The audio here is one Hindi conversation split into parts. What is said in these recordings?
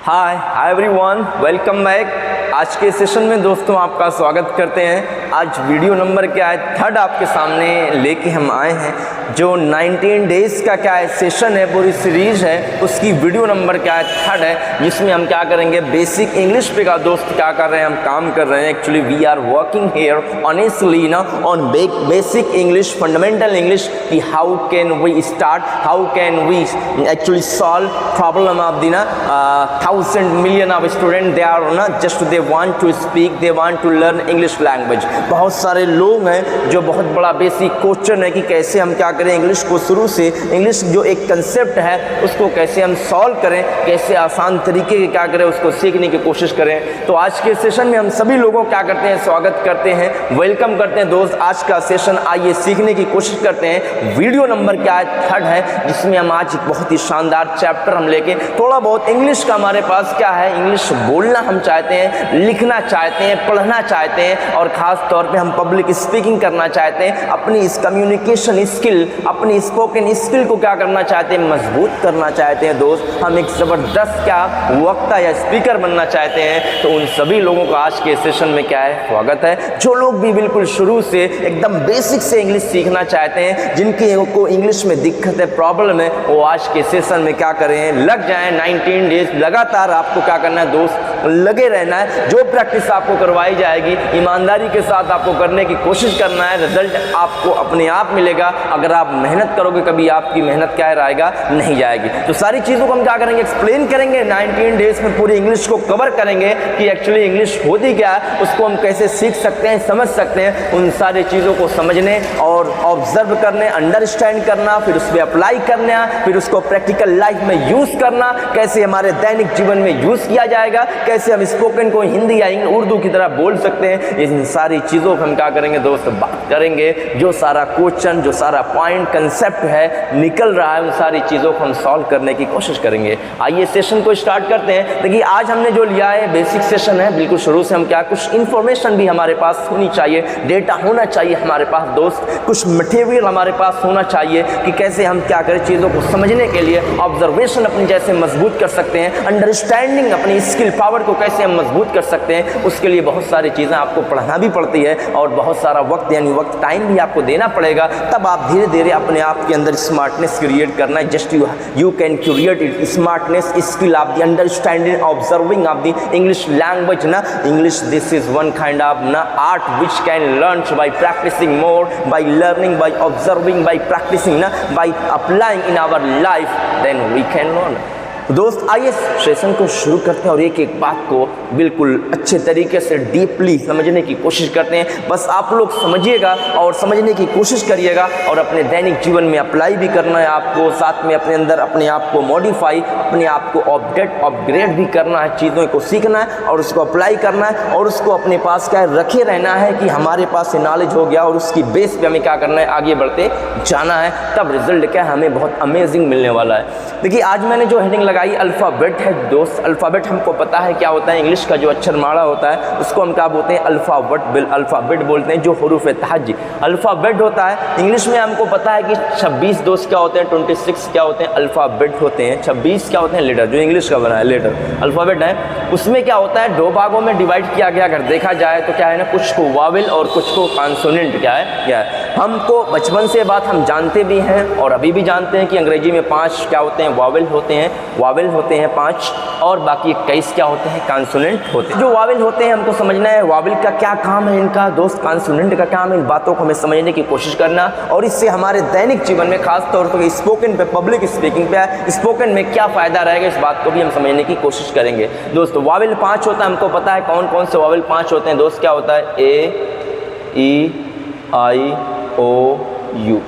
Hi everyone, welcome back. आज के सेशन में दोस्तों आपका स्वागत करते हैं। आज वीडियो नंबर क्या है, थर्ड आपके सामने लेके हम आए हैं। जो 19 डेज़ का क्या है सेशन है, पूरी सीरीज है, उसकी वीडियो नंबर क्या है, थर्ड है, जिसमें हम क्या करेंगे, बेसिक इंग्लिश पे का दोस्त क्या कर रहे हैं, हम काम कर रहे हैं। Actually we are working here honestly ना on basic English, fundamental English, कि how can we start, how can we actually solve problem of the ना 1000 million of students, they are ना just they want to speak, they want to learn English language। बहुत सारे लोग हैं जो बहुत बड़ा बेसिक क्वेश्चन है कि कैसे हम क्या करें इंग्लिश को शुरू से, इंग्लिश जो एक कंसेप्ट है उसको कैसे हम सॉल्व करें, कैसे आसान तरीके के क्या करें उसको सीखने की कोशिश करें। तो आज के सेशन में हम सभी लोगों क्या करते हैं, स्वागत करते हैं, वेलकम करते हैं दोस्त। आज का सेशन आइए सीखने की कोशिश करते हैं। वीडियो नंबर क्या है, थर्ड है, जिसमें हम आज बहुत ही शानदार चैप्टर हम लेके थोड़ा बहुत इंग्लिश का हमारे पास क्या है, इंग्लिश बोलना हम चाहते हैं, लिखना चाहते हैं, पढ़ना चाहते हैं, और ख़ास तौर पे हम पब्लिक स्पीकिंग करना चाहते हैं। अपनी इस कम्युनिकेशन स्किल, अपनी स्पोकन स्किल को क्या करना चाहते हैं, मजबूत करना चाहते हैं दोस्त। हम एक ज़बरदस्त क्या वक्ता या स्पीकर बनना चाहते हैं। तो उन सभी लोगों का आज के सेशन में क्या है, स्वागत है। जो लोग भी बिल्कुल शुरू से एकदम बेसिक से इंग्लिश सीखना चाहते हैं, जिनकी को इंग्लिश में दिक्कत है, प्रॉब्लम है, वो आज के सेशन में क्या करें, लग जाएँ। 19 डेज लगातार आपको क्या करना है दोस्त, लगे रहना है। जो प्रैक्टिस आपको करवाई जाएगी ईमानदारी के साथ आपको करने की कोशिश करना है। रिजल्ट आपको अपने आप मिलेगा। अगर आप मेहनत करोगे कभी आपकी मेहनत क्या रहेगा, नहीं जाएगी। तो सारी चीज़ों को हम क्या करेंगे, एक्सप्लेन करेंगे। 19 डेज में पूरी इंग्लिश को कवर करेंगे कि एक्चुअली इंग्लिश होती क्या है, उसको हम कैसे सीख सकते हैं, समझ सकते हैं। उन सारी चीज़ों को समझने और ऑब्जर्व करने, अंडरस्टैंड करना, फिर उस पर अप्लाई करना, फिर उसको प्रैक्टिकल लाइफ में यूज़ करना, कैसे हमारे दैनिक जीवन में यूज़ किया जाएगा, कैसे हम स्पोकन को हिंदी या उर्दू की तरह बोल सकते हैं। इन सारी चीज़ों को हम क्या करेंगे दोस्त, बात करेंगे। जो सारा क्वेश्चन, जो सारा पॉइंट, कंसेप्ट है निकल रहा है, उन सारी चीज़ों को हम सॉल्व करने की कोशिश करेंगे। आइए सेशन को स्टार्ट करते हैं। देखिए आज हमने जो लिया है बेसिक सेशन है, बिल्कुल शुरू से हम क्या, कुछ इन्फॉर्मेशन भी हमारे पास होनी चाहिए, डेटा होना चाहिए हमारे पास दोस्त, कुछ मटेरियल हमारे पास होना चाहिए कि कैसे हम क्या करें, चीज़ों को समझने के लिए ऑब्जर्वेशन अपनी जैसे मजबूत कर सकते हैं, अंडरस्टैंडिंग अपनी स्किल पावर को कैसे हम मजबूत कर सकते हैं। उसके लिए बहुत सारी चीज़ें आपको पढ़ना भी पड़ती है और बहुत सारा वक्त यानी वक्त टाइम भी आपको देना पड़ेगा। तब आप धीरे धीरे अपने आप के अंदर स्मार्टनेस क्रिएट करना है। Just you can create it smartness skill of the understanding observing of the English language ना। English this is one kind of ना art which can learn by practising more, by learning, by observing, by practising ना, by applying in our life, then we can learn. दोस्त आइए सेशन को शुरू करते हैं और एक एक बात को बिल्कुल अच्छे तरीके से डीपली समझने की कोशिश करते हैं। बस आप लोग समझिएगा और समझने की कोशिश करिएगा और अपने दैनिक जीवन में अप्लाई भी करना है आपको। साथ में अपने अंदर अपने आप को मॉडिफाई, अपने आप को अपग्रेड भी करना है, चीज़ों को सीखना है और उसको अप्लाई करना है और उसको अपने पास क्या रखे रहना है कि हमारे पास नॉलेज हो गया और उसकी बेस पे हमें क्या करना है, आगे बढ़ते जाना है। तब रिजल्ट क्या है, हमें बहुत अमेजिंग मिलने वाला है। देखिए आज मैंने जो हेडिंग लगाई अल्फ़ाबेट है दोस्त। अल्फ़ाबेट हमको पता है क्या होता है, इंग्लिश का जो अक्षर माला होता है उसको हम क्या बोलते हैं, अल्फ़ाबेट बोलते हैं। जो हुरूफ तहज्जी अल्फ़ाबेट होता है। इंग्लिश में हमको पता है कि 26 दोस्त क्या होते हैं, 26 क्या होते हैं, अल्फ़ाबेट होते हैं। 26 क्या होते हैं, लेटर, जो इंग्लिश का बना है लेटर अल्फ़ाबेट है। उसमें क्या होता है, 2 भागों में डिवाइड किया गया। अगर देखा जाए तो क्या है ना, कुछ को वावेल और कुछ को कॉन्सोनेंट क्या है। हमको बचपन से बात हम जानते भी हैं और अभी भी जानते हैं कि अंग्रेजी में 5 क्या होते हैं, वावेल होते हैं। वावेल होते हैं 5 और बाकी 21 क्या होते हैं, कॉन्सोनेंट होते हैं। जो वावेल होते हैं हमको समझना है वावेल का क्या काम है इनका दोस्त, कॉन्सोनेंट का काम है, इन बातों को हमें समझने की कोशिश करना और इससे हमारे दैनिक जीवन में खास तौर पर स्पोकन पे, पब्लिक स्पीकिंग पे, स्पोकन में क्या फ़ायदा रहेगा, इस बात को भी हम समझने की कोशिश करेंगे दोस्त। वावेल 5 होता है, हमको पता है कौन कौन से वावेल 5 होते हैं दोस्त। क्या होता है, ए, ई, आई, ओ, यू।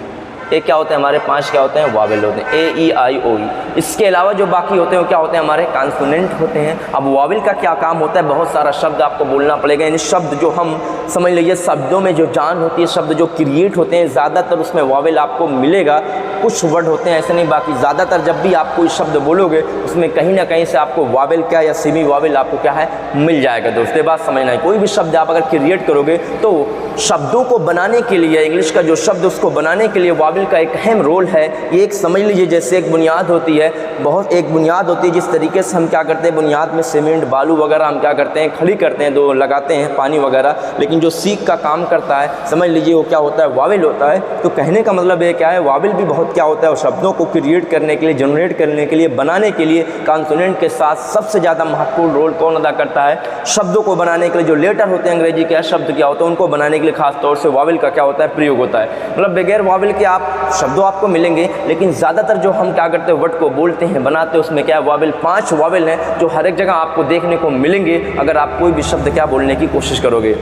ये क्या होते हैं, हमारे 5 क्या होते हैं, वावेल होते हैं, ए, ई, आई, ओ, ई। इसके अलावा जो बाकी होते हैं वो क्या होते हैं, हमारे कॉन्सोनेंट होते हैं। अब वावेल का क्या काम होता है, बहुत सारा शब्द आपको बोलना पड़ेगा। यानी शब्द जो हम समझ लीजिए, शब्दों में जो जान होती है, शब्द जो क्रिएट होते हैं, ज़्यादातर उसमें वावेल आपको मिलेगा। कुछ वर्ड होते हैं ऐसे नहीं, बाकी ज़्यादातर जब भी आप कोई शब्द बोलोगे उसमें कहीं ना कहीं से आपको वावेल क्या या सेमी वावेल आपको क्या है, मिल जाएगा दोस्त। ये बात समझना है, कोई भी शब्द आप अगर क्रिएट करोगे तो शब्दों को बनाने के लिए, इंग्लिश का जो शब्द उसको बनाने के लिए वावेल वाविल का एक अहम रोल है। ये एक समझ लीजिए जैसे एक बुनियाद होती है, बहुत एक बुनियाद होती है। जिस तरीके से हम क्या करते हैं, बुनियाद में सीमेंट बालू वगैरह हम क्या करते हैं, खड़ी करते हैं, दो लगाते हैं पानी वगैरह, लेकिन जो सीख का काम करता है समझ लीजिए वो क्या होता है, वाविल होता है। तो कहने का मतलब ये क्या है, वाविल भी बहुत क्या होता है, शब्दों को क्रिएट करने के लिए, जनरेट करने के लिए, बनाने के लिए कॉन्सोनेंट के साथ सबसे ज़्यादा महत्वपूर्ण रोल कौन अदा करता है, शब्दों को बनाने के लिए। जो लेटर होते हैं अंग्रेजी के शब्द क्या होते हैं, उनको बनाने के लिए खास तौर से वाविल का क्या होता है, प्रयोग होता है। मतलब बगैर वाविल के आप शब्दों आपको मिलेंगे, लेकिन ज़्यादातर जो हम क्या करते हैं, वर्ड को बोलते हैं, बनाते हैं, उसमें क्या है, वाविल 5 वाविल हैं जो हर एक जगह आपको देखने को मिलेंगे अगर आप कोई भी शब्द क्या बोलने की कोशिश करोगे।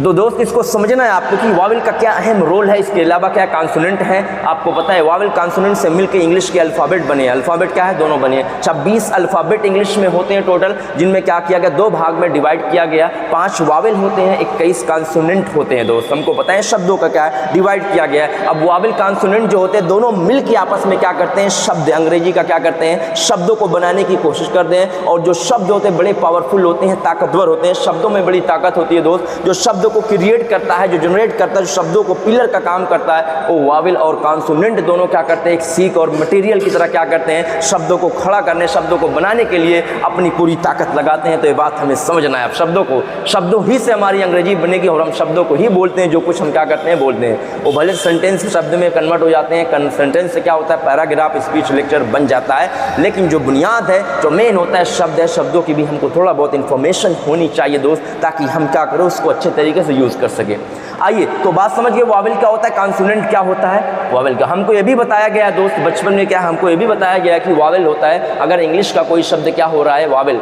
तो दोस्त इसको समझना है आपको कि वाविल का क्या अहम रोल है, इसके अलावा क्या कॉन्सोनेंट है। आपको पता है वाविल कॉन्सोनेंट से मिलकर इंग्लिश के अल्फ़ाबेट बने हैं। अल्फ़ाबेट क्या है, दोनों बने हैं। 26 अल्फ़ाबेट इंग्लिश में होते हैं टोटल, जिनमें क्या किया गया, 2 भाग में डिवाइड किया गया। 5 वाविल होते हैं, 21 कॉन्सोनेंट होते हैं। दोस्त हमको पता है शब्दों का क्या है, डिवाइड किया गया है। अब वाविल कॉन्सोनेंट जो होते हैं दोनों मिल के आपस में क्या करते हैं, शब्द अंग्रेजी का क्या करते हैं, शब्दों को बनाने की कोशिश करते हैं। और जो शब्द होते हैं बड़े पावरफुल होते हैं, ताकतवर होते हैं। शब्दों में बड़ी ताकत होती है दोस्त। जो शब्दों को क्रिएट करता है, जो जनरेट करता है, जो शब्दों को पिलर का काम करता है, वो वाविल और कॉन्सोनेंट दोनों क्या करते हैं, एक सीख और मटेरियल की तरह क्या करते हैं, शब्दों को खड़ा करने, शब्दों को बनाने के लिए अपनी पूरी ताकत लगाते हैं। तो ये बात हमें समझना है। अब शब्दों ही से हमारी अंग्रेजी बनेगी और हम शब्दों को ही बोलते हैं, जो कुछ हम क्या करते हैं, बोलते हैं। वो भले सेंटेंस शब्द में कन्वर्ट हो जाते हैं, सेंटेंस से क्या होता है, पैराग्राफ, स्पीच, लेक्चर बन जाता है। लेकिन जो बुनियाद है, जो मेन होता है, शब्द है। शब्दों की भी हमको थोड़ा बहुत इन्फॉर्मेशन होनी चाहिए दोस्त, ताकि हम क्या करें, उसको अच्छे तरीके से यूज़ कर सके। आइए तो बात समझिए, वाविल क्या होता है, कॉन्सोनेंट क्या होता है। वाविल का हमको ये भी बताया गया है दोस्त, बचपन में क्या हमको ये भी बताया गया है कि वाविल होता है, अगर इंग्लिश का कोई शब्द क्या हो रहा है, वाविल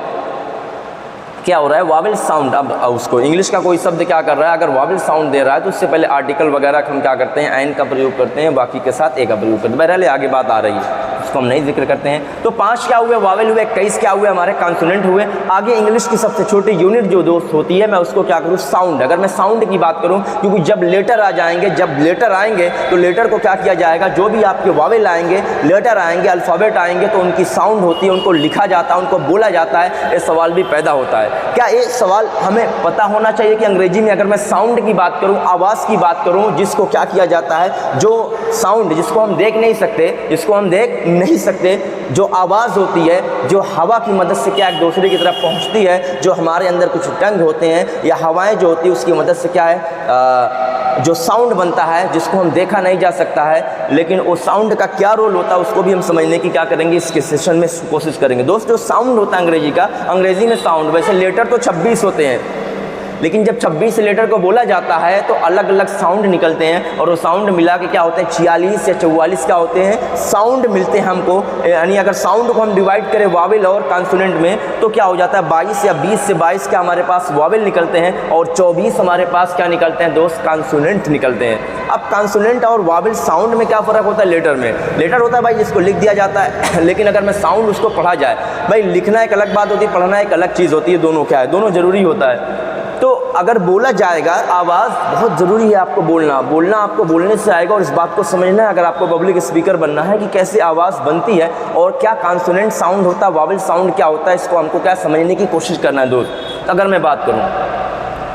क्या हो रहा है, वाविल साउंड। अब उसको इंग्लिश का कोई शब्द क्या कर रहा है, अगर वाविल साउंड दे रहा है तो उससे पहले आर्टिकल वगैरह हम क्या करते हैं, एन का प्रयोग करते हैं, बाकी के साथ ए का प्रयोग करते हैं। बहरहाल आगे बात आ रही है, उसको हम नहीं जिक्र करते हैं। तो 5 क्या हुए, वाविल हुए। 21 क्या हुए, हमारे कॉन्सोनेंट हुए। आगे इंग्लिश की सबसे छोटी यूनिट जो दोस्त होती है, मैं उसको क्या करूँ, साउंड। अगर मैं साउंड की बात करूँ, क्योंकि जब लेटर आ जाएंगे, तो लेटर को क्या किया जाएगा, जो भी आपके वाविल आएंगे, लेटर आएंगे, अल्फ़ाबेट आएंगे, तो उनकी साउंड होती है, उनको लिखा जाता है, उनको बोला जाता है। ये सवाल भी पैदा होता है। क्या ये सवाल हमें पता होना चाहिए कि अंग्रेजी में अगर मैं साउंड की बात करूं, आवाज़ की बात करूं, जिसको क्या किया जाता है, जो साउंड जिसको हम देख नहीं सकते, जो आवाज़ होती है, जो हवा की मदद से क्या एक दूसरे की तरफ पहुंचती है, जो हमारे अंदर कुछ टंग होते हैं या हवाएं जो होती है उसकी मदद से क्या है, जो साउंड बनता है, जिसको हम देखा नहीं जा सकता है, लेकिन वो साउंड का क्या रोल होता है उसको भी हम समझने की क्या करेंगे, इसके सेशन में कोशिश करेंगे। दोस्त जो साउंड होता है अंग्रेजी का, अंग्रेजी में साउंड, वैसे लेटर तो 26 होते हैं, लेकिन जब 26 लेटर को बोला जाता है तो अलग अलग साउंड निकलते हैं, और वो साउंड मिला के क्या होते हैं, 46 या 44 क्या होते हैं, साउंड मिलते हैं हमको। यानी अगर साउंड को हम डिवाइड करें वाविल और कॉन्सोनेंट में, तो क्या हो जाता है, 22 या 20 से 22 क्या हमारे पास वाविल निकलते हैं, और 24 हमारे पास क्या निकलते हैं दोस्त, कॉन्सोनेंट निकलते हैं। अब कॉन्सोनेंट और वाविल साउंड में क्या फ़र्क होता है, लेटर में, लेटर होता है भाई जिसको लिख दिया जाता है, लेकिन अगर मैं साउंड उसको पढ़ा जाए, भाई लिखना एक अलग बात होती है, पढ़ना एक अलग चीज़ होती है, दोनों क्या है, दोनों ज़रूरी होता है। तो अगर बोला जाएगा, आवाज़ बहुत ज़रूरी है आपको बोलना आपको बोलने से आएगा, और इस बात को समझना है अगर आपको पब्लिक स्पीकर बनना है कि कैसे आवाज़ बनती है और क्या कॉन्सोनेंट साउंड होता है, वाविल साउंड क्या होता है, इसको हमको क्या समझने की कोशिश करना है दोस्त। अगर मैं बात करूँ,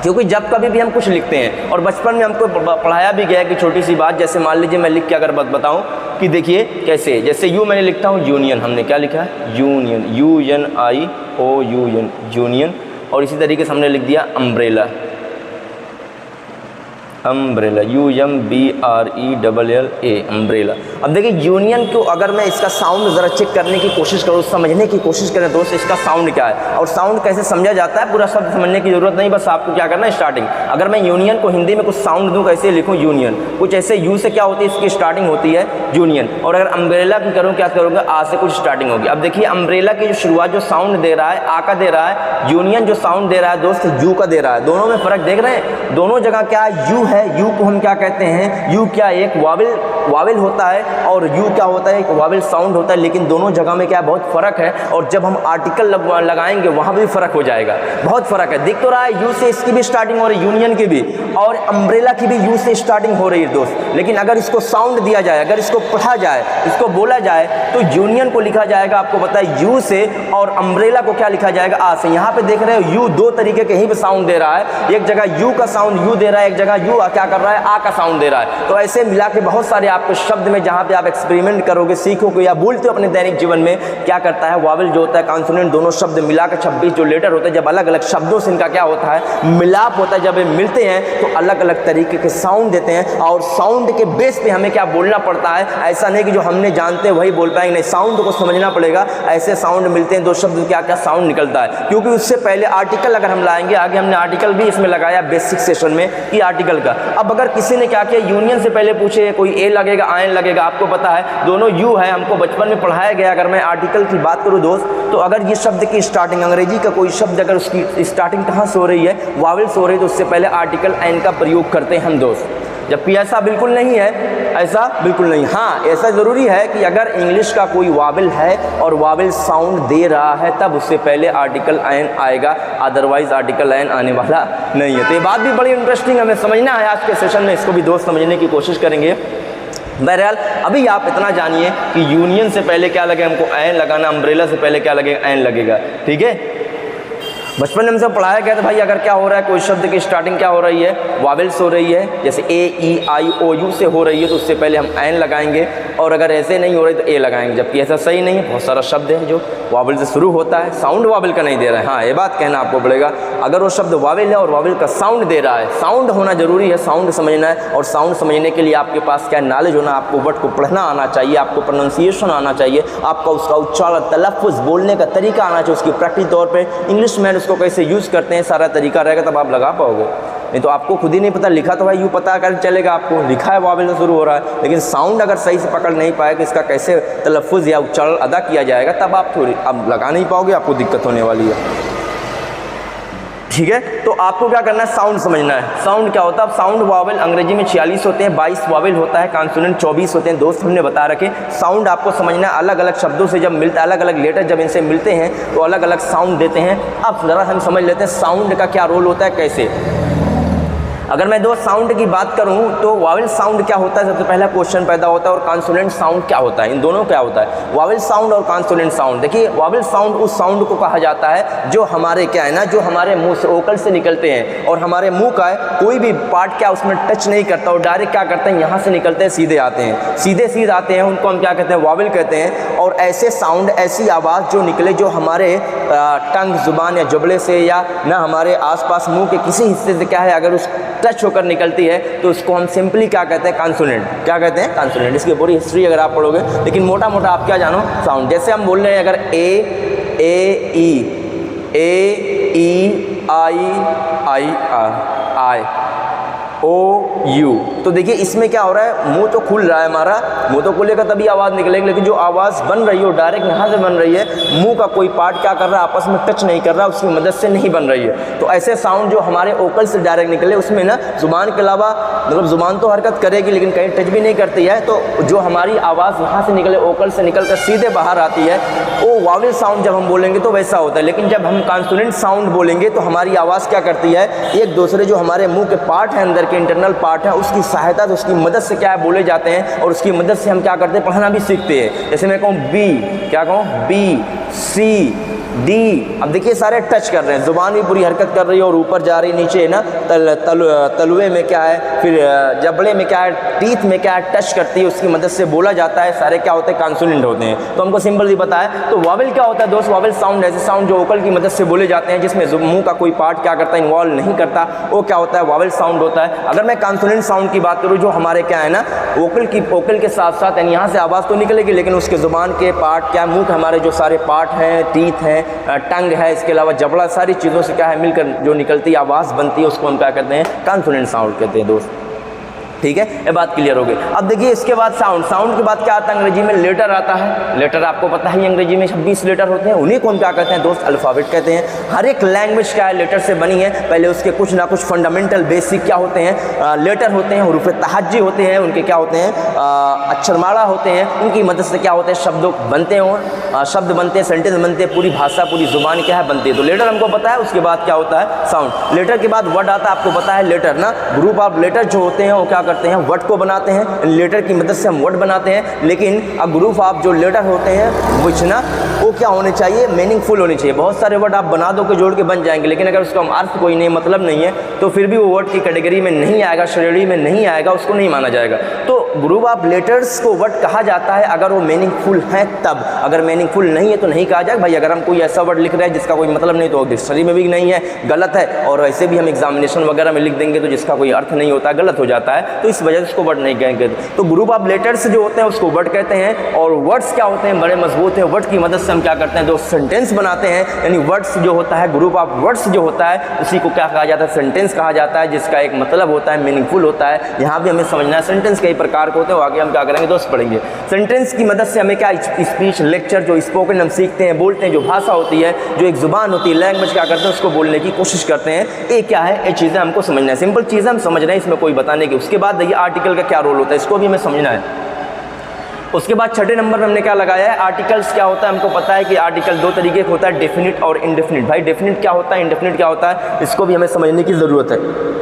क्योंकि जब कभी भी हम कुछ लिखते हैं, और बचपन में हमको पढ़ाया भी गया कि छोटी सी बात, जैसे मान लीजिए मैं लिख के अगर बताऊँ कि देखिए कैसे, जैसे यू मैंने लिखता हूँ यूनियन, हमने क्या लिखा है, यूनियन, UNIOUN, यूनियन। और इसी तरीके से हमने लिख दिया अम्ब्रेला, UMBRELLA, अम्ब्रेला। अब देखिए यूनियन को अगर मैं इसका साउंड ज़रा चेक करने की कोशिश करूँ, समझने की कोशिश करें दोस्त, इसका साउंड क्या है और साउंड कैसे समझा जाता है, पूरा शब्द समझने की ज़रूरत नहीं, बस आपको क्या करना है, स्टार्टिंग। अगर मैं यूनियन को हिंदी में कुछ साउंड दूँ, कैसे लिखूँ, यूनियन, कुछ ऐसे यू से क्या होती है, इसकी स्टार्टिंग होती है यूनियन। और अगर अम्ब्रेला की करूँ, क्या करूँगा, आ से कुछ स्टार्टिंग होगी। अब देखिए अम्ब्रेला की जो शुरुआत जो साउंड दे रहा है, आ का दे रहा है, यूनियन जो साउंड दे रहा है दोस्त, यू का दे रहा है। दोनों में फ़र्क देख रहे हैं, दोनों जगह क्या यू है, यू को हम क्या कहते हैं, यू क्या एक वाविल होता है, और यू क्या होता है, एक वाविल साउंड होता है, लेकिन दोनों जगह में क्या बहुत फ़र्क है। और जब हम आर्टिकल लगाएंगे वहाँ भी फ़र्क हो जाएगा, बहुत फ़र्क है। दिख तो रहा है यू से इसकी भी स्टार्टिंग हो रही है, यूनियन की भी, और अम्ब्रेला की भी यू से स्टार्टिंग हो रही है दोस्त। लेकिन अगर इसको साउंड दिया जाए, अगर इसको पढ़ा जाए, इसको बोला जाए, तो यूनियन को लिखा जाएगा, आपको पता है, यू से, और अम्ब्रेला को क्या लिखा जाएगा, आ से। यहाँ पे देख रहे हो यू दो तरीके के ही पे साउंड दे रहा है, एक जगह यू का साउंड यू दे रहा है, एक जगह यू क्या कर रहा है, आ का साउंड दे रहा है। तो ऐसे मिला के बहुत सारे आपको शब्द में जहाँ पे आप एक्सपेरिमेंट करोगे, सीखोगे या बोलते हो अपने दैनिक जीवन में, क्या करता है वावेल जो होता है, कॉन्सोनेंट, दोनों शब्द मिलाकर 26 जो लेटर होते हैं, जब अलग अलग शब्दों से इनका क्या होता है, मिलाप होता है, जब ये मिलते हैं तो अलग अलग तरीके के साउंड देते हैं। और साउंड के बेस पे हमें क्या बोलना पड़ता है, ऐसा नहीं कि जो हमने जानते हैं वही बोल पाएंगे, नहीं, साउंड को समझना पड़ेगा। ऐसे साउंड मिलते हैं, दो शब्द क्या क्या साउंड निकलता है, क्योंकि उससे पहले आर्टिकल अगर हम लाएंगे, आगे हमने आर्टिकल भी इसमें लगाया बेसिक सेशन में कि आर्टिकल का। अब अगर किसी ने क्या किया, यूनियन से पहले पूछे कोई ए लगेगा, आयन लगेगा, आपको पता है दोनों यू है, हमको बचपन में पढ़ाया गया। अगर मैं आर्टिकल की बात करूं दोस्त, तो अगर ये शब्द की स्टार्टिंग, अंग्रेजी का कोई शब्द अगर उसकी स्टार्टिंग कहाँ से हो रही है, वावेल्स हो रही है, तो उससे पहले आर्टिकल एन का प्रयोग करते हैं हम दोस्त। जबकि ऐसा बिल्कुल नहीं है, ऐसा बिल्कुल नहीं। हाँ, ऐसा ज़रूरी है कि अगर इंग्लिश का कोई वावेल है और वावेल साउंड दे रहा है, तब उससे पहले आर्टिकल एन आएगा, अदरवाइज आर्टिकल एन आने वाला नहीं है। तो ये बात भी बड़ी इंटरेस्टिंग हमें समझना है आज के सेशन में, इसको भी दोस्त समझने की कोशिश करेंगे। बहरहाल अभी आप इतना जानिए कि यूनियन से पहले क्या लगे, हमको एन लगाना, अम्ब्रेला से पहले क्या लगेगा, एन लगेगा। ठीक है, बचपन में हमसे पढ़ाया गया था भाई, अगर क्या हो रहा है, कोई शब्द की स्टार्टिंग क्या हो रही है, वावेल्स हो रही है, जैसे ए ई आई ओ यू से हो रही है, तो उससे पहले हम एन लगाएंगे, और अगर ऐसे नहीं हो रही तो ए लगाएंगे। जबकि ऐसा सही नहीं है, बहुत सारा शब्द है जो वावेल से शुरू होता है, साउंड वावेल का नहीं दे रहा है। हाँ, ये बात कहना आपको पड़ेगा, अगर वो शब्द वावेल है और वावेल का साउंड दे रहा है, साउंड होना जरूरी है, साउंड समझना है। और साउंड समझने के लिए आपके पास क्या नॉलेज होना, आपको वर्ड को पढ़ना आना चाहिए, आपको प्रोनाउंसिएशन आना चाहिए, आपका उसका उच्चारण, तलफ़्फ़ुज़, बोलने का तरीका आना चाहिए, उसकी प्रैक्टिस तौर पर इंग्लिश में उसको कैसे यूज़ करते हैं, सारा तरीका रहेगा, तब आप लगा पाओगे। नहीं तो आपको खुद ही नहीं पता, लिखा तो भाई यूँ पता कर चलेगा, आपको लिखा है वावेल से शुरू हो रहा है, लेकिन साउंड अगर सही से पकड़ नहीं पाए कि इसका कैसे तलफ़्फ़ुज़ या उच्चारण अदा किया जाएगा, तब आप थोड़ी अब लगा नहीं पाओगे, आपको दिक्कत होने वाली है। ठीक है, तो आपको क्या करना है, साउंड समझना है। साउंड क्या होता है, अब साउंड वावेल अंग्रेजी में 46 होते हैं, 22 वावेल होता है, कॉन्सोनेंट 24 होते हैं दोस्त, हमने बता रखे। साउंड आपको समझना है, अलग अलग शब्दों से जब मिलता है, अलग अलग लेटर जब इनसे मिलते हैं तो अलग अलग साउंड देते हैं। अब ज़रा हम समझ लेते हैं साउंड का क्या रोल होता है, कैसे। अगर मैं दो साउंड की बात करूं तो वावेल साउंड क्या होता है, सबसे पहला क्वेश्चन पैदा होता है, और कॉन्सोनेंट साउंड क्या होता है, इन दोनों क्या होता है, वावेल साउंड और कॉन्सोनेंट साउंड। देखिए, वावेल साउंड उस साउंड को कहा जाता है जो हमारे क्या है ना, जो हमारे मुंह से, ओकल से निकलते हैं, और हमारे मुंह का कोई भी पार्ट क्या उसमें टच नहीं करता, और डायरेक्ट क्या करते हैं, यहाँ से निकलते हैं, सीधे आते हैं, सीधे आते हैं, उनको हम क्या कहते हैं, वावेल कहते हैं। और ऐसे साउंड, ऐसी आवाज़ जो निकले, जो हमारे टंग, जुबान या जबड़े से या ना हमारे आसपास मुंह के किसी हिस्से से क्या है, अगर उस टच होकर निकलती है, तो उसको हम सिंपली क्या कहते हैं, कॉन्सोनेंट। क्या कहते हैं, कॉन्सोनेंट। इसकी पूरी हिस्ट्री अगर आप पढ़ोगे, लेकिन मोटा मोटा आप क्या जानो, साउंड। जैसे हम बोल रहे हैं, अगर ए ई आई ओ यू, तो देखिए इसमें क्या हो रहा है, मुंह तो खुल रहा है हमारा, मुंह तो खुलेगा तभी आवाज़ निकलेगी, लेकिन जो आवाज़ बन रही है वो डायरेक्ट यहाँ से बन रही है, मुंह का कोई पार्ट क्या कर रहा है, आपस में टच नहीं कर रहा, उसकी मदद से नहीं बन रही है। तो ऐसे साउंड जो हमारे ओकल से डायरेक्ट निकले, उसमें ना जुबान के अलावा, मतलब जुबान तो हरकत करेगी लेकिन कहीं टच भी नहीं करती है, तो जो हमारी आवाज़ यहाँ से निकले, ओकल से निकल कर सीधे बाहर आती है, वो वावेल साउंड जब हम बोलेंगे तो वैसा होता है। लेकिन जब हम कॉन्सोनेंट साउंड बोलेंगे तो हमारी आवाज़ क्या करती है, एक दूसरे जो हमारे मुंह के पार्ट हैं, अंदर के इंटरनल पार्ट है, उसकी सहायता से, उसकी मदद से क्या है, बोले जाते हैं, और उसकी मदद से हम क्या करते हैं, पढ़ना भी सीखते हैं। जैसे मैं कहूँ बी, क्या कहूँ, बी सी डी, अब देखिए सारे टच कर रहे हैं, जुबान भी पूरी हरकत कर रही है, और ऊपर जा रही है, नीचे है ना, तलवे में क्या है, फिर जबड़े में क्या है, टीथ में क्या है, टच करती है, उसकी मदद से बोला जाता है, सारे क्या होते हैं, कॉन्सोनेंट होते हैं। तो हमको सिंपल ही पता है। तो वावेल क्या होता है दोस्त, वावेल साउंड ऐसे साउंड जो ओकल की मदद से बोले जाते हैं, जिसमें मुंह का कोई पार्ट क्या करता है, इन्वॉल्व नहीं करता, वो क्या होता है, वावेल साउंड होता है। अगर मैं कॉन्सोनेंट साउंड की बात करूँ, जो हमारे क्या है ना, ओकल के साथ साथ यानी यहाँ से आवाज़ तो निकलेगी, लेकिन उसके जुबान के पार्ट क्या, मुँह के हमारे जो सारे पार्ट हैं, टीथ हैं, टंग है, इसके अलावा जबड़ा, सारी चीज़ों से क्या है मिलकर जो निकलती आवाज़ बनती है, उसको हम क्या कहते हैं, कॉन्सोनेंट साउंड कहते हैं दोस्त। ठीक है, ये बात क्लियर हो गई। अब देखिए इसके बाद साउंड के बाद क्या आता है, अंग्रेजी में लेटर आता है। लेटर आपको पता है, अंग्रेजी में 26 लेटर होते हैं, उन्हीं को हम क्या कहते हैं दोस्त, अल्फ़ाबेट कहते हैं। हर एक लैंग्वेज क्या है, लेटर से बनी है। पहले उसके कुछ ना कुछ फंडामेंटल बेसिक क्या होते हैं, लेटर होते हैं, हुरूफ़ तहज्जी होते हैं, उनके क्या होते हैं, अक्षरमाला होते हैं, उनकी मदद से क्या होते हैं, शब्द बनते हैं, शब्द बनते हैं, सेंटेंस बनते हैं, पूरी भाषा, पूरी जुबान क्या है बनती है। तो लेटर हमको पता है। उसके बाद क्या होता है, साउंड। लेटर के बाद वर्ड आता है, आपको पता है लेटर ना, ग्रुप ऑफ लेटर जो होते हैं वो क्या करते हैं, वर्ड को बनाते हैं, लेटर की मदद से हम वर्ड बनाते हैं। लेकिन अ ग्रुप ऑफ जो लेटर होते हैं विच ना वो क्या होने चाहिए, मीनिंगफुल होने चाहिए। बहुत सारे वर्ड आप बना दो के जोड़ के बन जाएंगे, लेकिन अगर उसका अर्थ कोई नहीं, मतलब नहीं है, तो फिर भी वो वर्ड की कैटेगरी में नहीं आएगा, श्रेणी में नहीं आएगा, उसको नहीं माना जाएगा। तो ग्रुप ऑफ लेटर्स को वर्ड कहा जाता है अगर वो मीनिंगफुल हैं तब। अगर मीनिंगफुल नहीं है तो नहीं कहा जाएगा। भाई अगर हम कोई ऐसा वर्ड लिख रहे हैं जिसका कोई मतलब नहीं, तो डिक्शनरी में भी नहीं है, गलत है। और वैसे भी हम एग्जामिनेशन वगैरह में लिख देंगे तो जिसका कोई अर्थ नहीं होता, गलत हो जाता है, तो इस वजह से उसको वर्ड नहीं कहेंगे। तो ग्रुप ऑफ लेटर्स जो होते हैं उसको वर्ड कहते हैं। और वर्ड्स क्या होते हैं, बड़े मजबूत है। वर्ड की मदद से हम क्या करते हैं, जो सेंटेंस बनाते हैं, यानी वर्ड्स जो होता है, ग्रुप ऑफ वर्ड्स जो होता है, उसी को क्या कहा जाता है, सेंटेंस कहा जाता है, जिसका एक मतलब होता है, मीनिंगफुल होता है। यहाँ भी हमें समझना है सेंटेंस कई प्रकार के होते हैं, आगे हम क्या करेंगे दोस्त पढ़ेंगे। सेंटेंस की मदद से हमें क्या, स्पीच, लेक्चर, जो स्पोकन हम सीखते हैं, बोलते हैं, जो भाषा होती है, जो एक जुबान होती है, लैंग्वेज, क्या करते हैं, उसको बोलने की कोशिश करते हैं। ये क्या है, ये चीज़ें हमको समझना है। सिंपल चीज़ें हम समझ रहे हैं, इसमें कोई बताने की। उसके बाद देखिए आर्टिकल का क्या रोल होता है, इसको भी हमें समझना है। उसके बाद छठे नंबर पर हमने क्या लगाया है, आर्टिकल्स क्या होता है। हमको पता है कि आर्टिकल दो तरीके का होता है, डेफिनिट और इनडेफिनिट। भाई डेफिनिट क्या होता है, इनडेफिनिट क्या होता है, इसको भी हमें समझने की ज़रूरत है।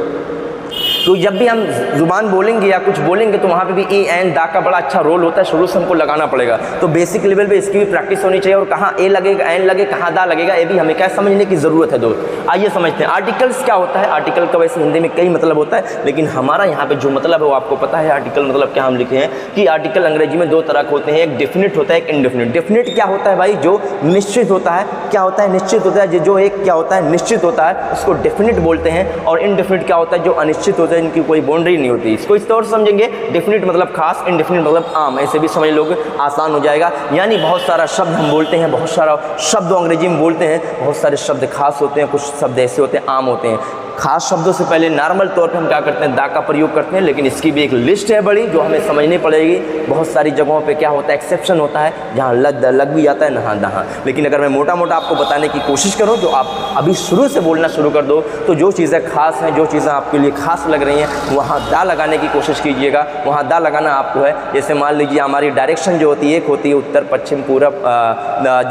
तो जब भी हम जुबान बोलेंगे या कुछ बोलेंगे तो वहाँ पे भी ए एन दा का बड़ा अच्छा रोल होता है, शुरू से हमको लगाना पड़ेगा। तो बेसिक लेवल पे इसकी भी प्रैक्टिस होनी चाहिए। और कहाँ ए लगेगा, एन लगे, कहाँ दा लगेगा, ये भी हमें क्या समझने की ज़रूरत है दोस्त। आइए समझते हैं आर्टिकल्स क्या होता है। आर्टिकल का वैसे हिंदी में कई मतलब होता है, लेकिन हमारा यहाँ पे जो मतलब है वो आपको पता है। आर्टिकल मतलब क्या हम लिखे हैं कि आर्टिकल अंग्रेजी में दो तरह के होते हैं, एक डेफिनिट होता है, एक इनडेफिनिट। डेफिनिट क्या होता है भाई, जो निश्चित होता है। क्या होता है, निश्चित होता है। जो एक क्या होता है, निश्चित होता है, उसको डेफिनिट बोलते हैं। और इनडेफिनिट क्या होता है, जो अनिश्चित होता है, इनकी कोई बाउंड्री नहीं होती। इसको इस तौर से समझेंगे, डेफिनिट मतलब खास, इनडेफिनिट मतलब आम। ऐसे भी समझ लोगे, आसान हो जाएगा। यानी बहुत सारा शब्द हम बोलते हैं, बहुत सारा शब्द अंग्रेजी में बोलते हैं, बहुत सारे शब्द खास होते हैं, कुछ शब्द ऐसे होते हैं आम होते हैं। खास शब्दों से पहले नॉर्मल तौर पे हम क्या करते हैं, दा का प्रयोग करते हैं, लेकिन इसकी भी एक लिस्ट है बड़ी जो हमें समझनी पड़ेगी। बहुत सारी जगहों पे क्या होता है, एक्सेप्शन होता है, जहाँ लग भी जाता है नहा दहा। लेकिन अगर मैं मोटा मोटा आपको बताने की कोशिश करूँ, जो आप अभी शुरू से बोलना शुरू कर दो, तो जो चीज़ें खास हैं, जो चीज़ें आपके लिए खास लग रही हैं, वहाँ दा लगाने की कोशिश कीजिएगा। वहाँ दा लगाना आपको है। जैसे मान लीजिए हमारी डायरेक्शन जो होती है, एक होती है उत्तर पश्चिम पूरब,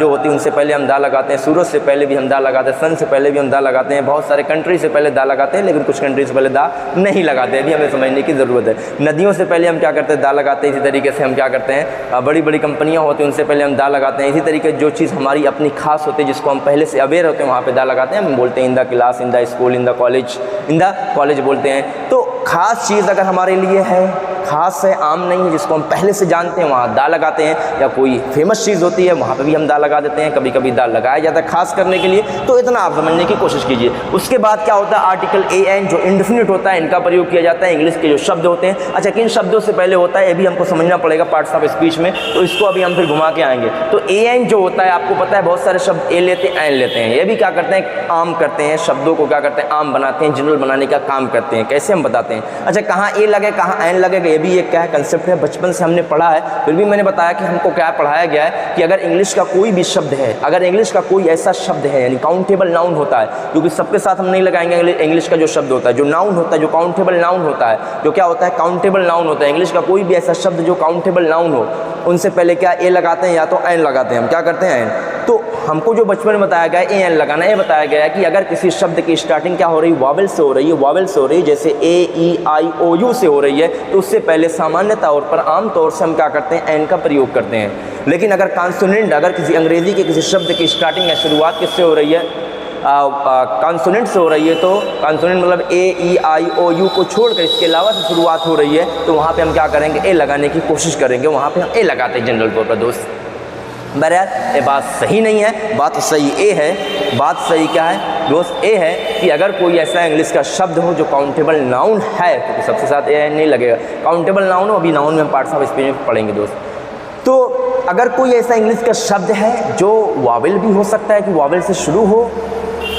जो होती है उनसे पहले हम दा लगाते हैं। सूरज से पहले भी हम दा लगाते हैं, सन से पहले भी हम दा लगाते हैं। बहुत सारे कंट्री से पहले दा लगाते हैं, लेकिन कुछ कंट्री से पहले दा नहीं लगाते हैं। अभी हमें समझने की ज़रूरत है। नदियों से पहले हम क्या करते हैं, दा लगाते हैं। इसी तरीके से हम क्या करते हैं, बड़ी बड़ी कंपनियां होती हैं, उनसे पहले हम दा लगाते हैं। इसी तरीके जो चीज़ हमारी अपनी खास होती है, जिसको हम पहले से अवेयर होते हैं, वहाँ पे दा लगाते हैं। हम बोलते हैं in the class, in the school, in the college बोलते हैं। तो खास चीज़ अगर हमारे लिए है, खास है, आम नहीं है, जिसको हम पहले से जानते हैं, वहाँ दा लगाते हैं। या कोई फेमस चीज़ होती है, वहाँ पे भी हम दा लगा देते हैं। कभी कभी दा लगाया जाता है खास करने के लिए। तो इतना आप समझने की कोशिश कीजिए। उसके बाद क्या होता है, आर्टिकल ए एन जो इनडेफिनिट होता है, इनका प्रयोग किया जाता है। इंग्लिश के जो शब्द होते हैं, अच्छा किन शब्दों से पहले होता है, ये भी हमको समझना पड़ेगा पार्ट्स ऑफ स्पीच में। तो इसको अभी हम फिर घुमा के आएंगे। तो ए एन जो होता है, आपको पता है बहुत सारे शब्द ए लेते हैं, एन लेते हैं। ये भी क्या करते हैं, आम करते हैं, शब्दों को क्या करते हैं, आम बनाते हैं, जनरल बनाने का काम करते हैं। कैसे हम बताते हैं, अच्छा कहाँ ए लगे, कहाँ एन लगेगा, ये भी एक क्या है, कंसेप्ट है। बचपन से हमने पढ़ा है, फिर भी मैंने बताया कि हमको क्या पढ़ाया गया है कि अगर इंग्लिश का कोई भी शब्द है, अगर इंग्लिश का कोई ऐसा शब्द है, यानी काउंटेबल नाउन होता है, क्योंकि सबके साथ हम नहीं लगाएंगे। इंग्लिश का जो शब्द होता है, जो नाउन होता है, जो काउंटेबल नाउन होता है, जो क्या होता है, काउंटेबल नाउन होता है। इंग्लिश का कोई भी ऐसा शब्द जो काउंटेबल नाउन हो, उनसे पहले क्या ए लगाते हैं या तो एन लगाते हैं। हम क्या करते हैं, एन। तो हमको जो बचपन में बताया गया है ए एन लगाना, ये बताया गया है कि अगर किसी शब्द की स्टार्टिंग क्या हो रही है, वावल से हो रही है, वावल से हो रही है, जैसे ए ई आई ओ यू से हो रही है, तो उससे पहले सामान्य तौर पर आम तौर से हम क्या करते हैं, एन का प्रयोग करते हैं। लेकिन अगर कॉन्सोनेंट, अगर किसी अंग्रेजी के किसी शब्द की स्टार्टिंग या शुरुआत किससे हो रही है, कॉन्सोनेंट से हो रही है, तो कॉन्सोनेंट मतलब ए ई आई ओ यू को छोड़कर इसके अलावा से शुरुआत हो रही है, तो वहाँ पे हम क्या करेंगे, ए लगाने की कोशिश करेंगे। वहाँ पे हम ए लगाते हैं जनरल तौर पर दोस्त। बहरहाल ये बात सही नहीं है, बात सही ए है। बात सही क्या है दोस्त, ए है कि अगर कोई ऐसा इंग्लिश का शब्द हो जो काउंटेबल नाउन है, तो सबसे साथ ए नहीं लगेगा। काउंटेबल नाउन हो, अभी नाउन में हम पार्ट्स ऑफ स्पीच में पढ़ेंगे दोस्त। तो अगर कोई ऐसा इंग्लिश का शब्द है जो वावेल भी हो सकता है कि वावेल से शुरू हो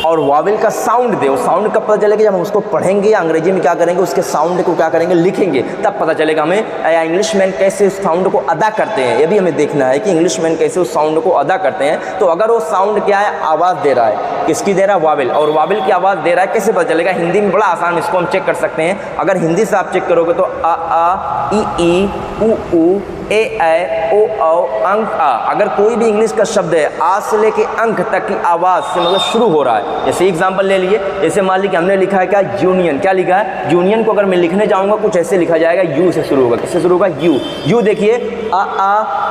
और वावेल का साउंड दे, वो साउंड कब पता चलेगा, जब हम उसको पढ़ेंगे, अंग्रेजी में क्या करेंगे, उसके साउंड को क्या करेंगे, लिखेंगे, तब पता चलेगा हमें इंग्लिशमैन कैसे उस साउंड को अदा करते हैं। ये भी हमें देखना है कि इंग्लिशमैन कैसे उस साउंड को अदा करते हैं। तो अगर वो साउंड क्या है, आवाज़ दे रहा है, किसकी दे रहा है, वावेल, और वावेल की आवाज़ दे रहा है, कैसे पता चलेगा, हिंदी में बड़ा आसान, इसको हम चेक कर सकते हैं। अगर हिंदी से आप चेक करोगे तो आ ई उ ऊ ए ऐ ओ औ अंक आ। अगर कोई भी इंग्लिश का शब्द है आ से लेके अंक तक की आवाज़ से मतलब शुरू हो रहा है, जैसे एग्जांपल ले लिए, जैसे मान लीजिए हमने लिखा है क्या, यूनियन। क्या लिखा है, यूनियन को अगर मैं लिखने जाऊंगा कुछ ऐसे लिखा जाएगा, यू से शुरू होगा। किससे शुरू होगा, यू। यू देखिए आ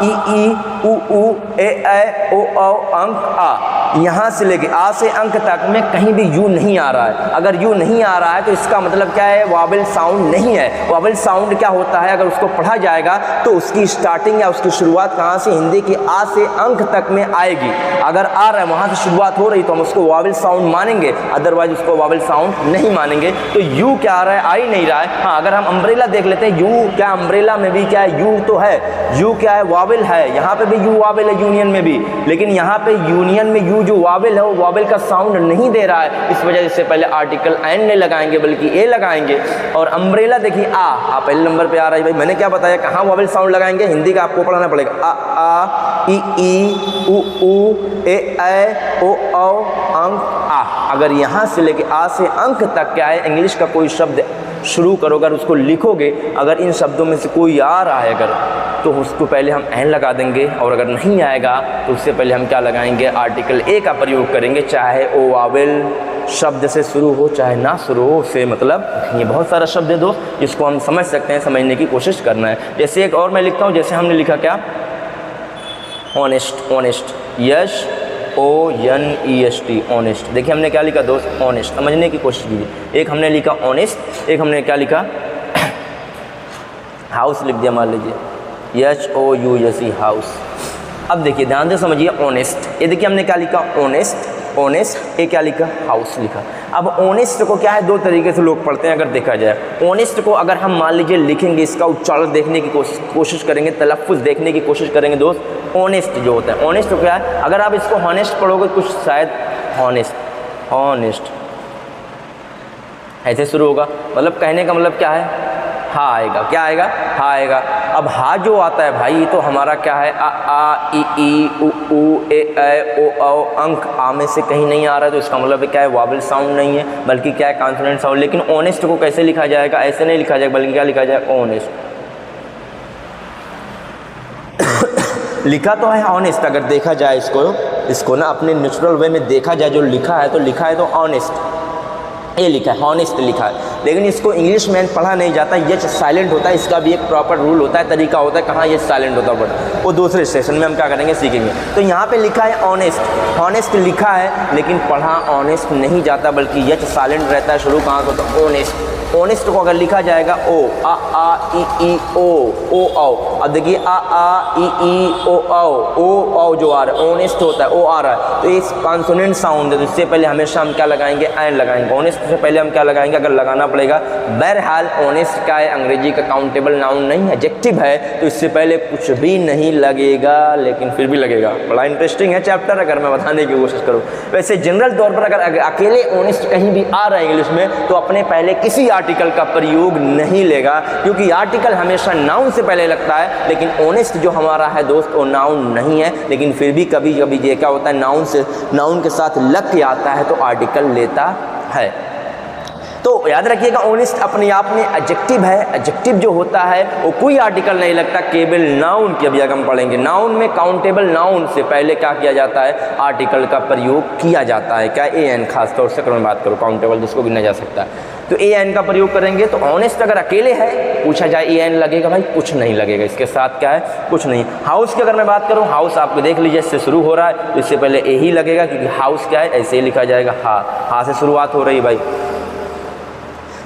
ई उ ए ऐ ओ औ अंक आ, यहाँ से लेके आ से अंक तक में कहीं भी यू नहीं आ रहा है। अगर यू नहीं आ रहा है तो इसका मतलब क्या है, वावल साउंड नहीं है। वावल साउंड क्या होता है, अगर उसको पढ़ा जाएगा तो उसकी स्टार्टिंग या उसकी शुरुआत कहाँ से, हिंदी की आ से अंक तक में आएगी। अगर आ रहा है वहाँ से शुरुआत हो रही तो हम उसको वावल साउंड मानेंगे, अदरवाइज उसको वावल साउंड नहीं मानेंगे। तो यू क्या आ रहा है, आ ही नहीं रहा है। हाँ, अगर हम अम्ब्रेला देख लेते हैं, यू क्या, अम्ब्रेला में भी क्या है, यू तो है। यू क्या है, वावल है। यहाँ पे भी यू वावल है यूनियन में भी, लेकिन यहाँ पे यूनियन में यू जो वावल है वो वावल का साउंड नहीं दे रहा है। इस वजह से पहले आर्टिकल एन नहीं लगाएंगे बल्कि ए लगाएंगे। और अम्ब्रेला देखिए आ पहले नंबर पे आ रहा है भाई। मैंने क्या बताया, कहाँ वावल साउंड लगाएंगे, हिंदी का आपको पढ़ाना पड़ेगा। आ ई उ ए ऐ ओ औ अंक आ। अगर यहाँ से लेके आ से अंक तक क्या है, इंग्लिश का कोई शब्द शुरू करो, अगर उसको लिखोगे, अगर इन शब्दों में से कोई आ रहा है अगर, तो उसको पहले हम एन लगा देंगे। और अगर नहीं आएगा तो उससे पहले हम क्या लगाएंगे, आर्टिकल ए का प्रयोग करेंगे, चाहे ओ वावल शब्द से शुरू हो चाहे ना शुरू हो। उससे मतलब ये बहुत सारा शब्द है दोस्त, इसको हम समझ सकते हैं, समझने की कोशिश करना है। जैसे एक और मैं लिखता हूँ, जैसे हमने लिखा क्या, ऑनेस्ट। ऑनेस्ट यश O N E S T, honest. देखिए हमने क्या लिखा दोस्त, ऑनेस्ट। समझने की कोशिश कीजिए। एक हमने लिखा ऑनेस्ट, एक हमने क्या लिखा, हाउस लिख दिया, मान लीजिए H O U S E, house. अब देखिए ध्यान से समझिए, ऑनेस्ट। ये देखिए हमने क्या लिखा, ऑनेस्ट। ऑनेस्ट ये क्या लिखा, हाउस लिखा। अब ऑनेस्ट को क्या है, दो तरीके से लोग पढ़ते हैं अगर देखा जाए। ऑनेस्ट को अगर हम मान लीजिए लिखेंगे, इसका उच्चारण देखने की कोशिश करेंगे, तलफ़्फ़ुज़ देखने की कोशिश करेंगे दोस्त, ऑनेस्ट जो होता है, ऑनेस्ट तो क्या है, अगर आप इसको हॉनेस्ट पढ़ोगे कुछ शायद हॉनेस्ट, ऑनेस्ट ऐसे शुरू होगा। मतलब कहने का मतलब क्या है, हा आएगा। क्या आएगा, हा आएगा। अब हा जो आता है भाई, तो हमारा क्या है, आ ई उ ए ऐ ओ औ अंक। आ में से कहीं नहीं आ रहा है तो इसका मतलब क्या है, वावल साउंड नहीं है बल्कि क्या है, कॉन्सोनेंट साउंड। लेकिन ऑनेस्ट को कैसे लिखा जाएगा, ऐसे नहीं लिखा जाएगा बल्कि क्या लिखा जाएगा, ऑनेस्ट। लिखा तो है ऑनेस्ट, अगर देखा जाए इसको ना अपने नेचुरल वे में देखा जाए, जो लिखा है तो ऑनेस्ट ये लिखा है, हॉनेस्ट लिखा है। लेकिन इसको इंग्लिश में पढ़ा नहीं जाता, ये साइलेंट होता है। इसका भी एक प्रॉपर रूल होता है, तरीका होता है, कहाँ ये साइलेंट होता है, वो दूसरे सेशन में हम क्या करेंगे, सीखेंगे। तो यहाँ पे लिखा है ऑनेस्ट, हॉनेस्ट लिखा है, लेकिन पढ़ा ऑनेस्ट नहीं जाता बल्कि ये साइलेंट रहता है। शुरू कहाँ को, तो ऑनेस्ट। ऑनेस्ट को अगर लिखा जाएगा आ ई ओ औ। अब देखिए आ ई ओ औ जो आ रहा है, ऑनेस्ट होता है, ओ आ रहा है, तो ये कॉन्सोनेंट साउंड है। तो इससे पहले हमेशा हम क्या लगाएंगे, एन लगाएंगे। ऑनेस्ट से पहले हम क्या लगाएंगे, अगर लगाना पड़ेगा। बहरहाल ऑनेस्ट का है, अंग्रेजी का काउंटेबल नाउन नहीं है, एडजेक्टिव है, तो इससे पहले कुछ भी नहीं लगेगा, लेकिन फिर भी लगेगा। बड़ा इंटरेस्टिंग है चैप्टर, अगर मैं बताने की कोशिश करूँ। वैसे जनरल तौर पर अगर अकेले ऑनेस्ट कहीं भी आ रहा है इंग्लिश में, तो अपने पहले किसी आर्टिकल का प्रयोग नहीं लेगा, क्योंकि आर्टिकल हमेशा नाउन से पहले लगता है। लेकिन ऑनेस्ट जो हमारा है दोस्त, वो नाउन नहीं है, लेकिन फिर भी कभी कभी ये क्या होता है, नाउन के साथ लग के आता है तो आर्टिकल लेता है। तो याद रखिएगा, ऑनेस्ट अपने आप में एडजेक्टिव है। एडजेक्टिव जो होता है वो कोई आर्टिकल नहीं लगता, केवल नाउन की अभी हम पढ़ेंगे। नाउन में काउंटेबल नाउन से पहले क्या किया जाता है, आर्टिकल का प्रयोग किया जाता है। क्या, ए एन, खासतौर से अगर मैं बात करूँ काउंटेबल जिसको गिना जा सकता है, तो ए एन का प्रयोग करेंगे। तो ऑनेस्ट अगर अकेले है, पूछा जाए ए एन लगेगा, भाई कुछ नहीं लगेगा, इसके साथ क्या है, कुछ नहीं। हाउस की अगर मैं बात करूँ, हाउस आपको देख लीजिए इससे शुरू हो रहा है, तो इससे पहले ए ही लगेगा, क्योंकि हाउस क्या है, ऐसे ही लिखा जाएगा, हा से शुरुआत हो रही है भाई।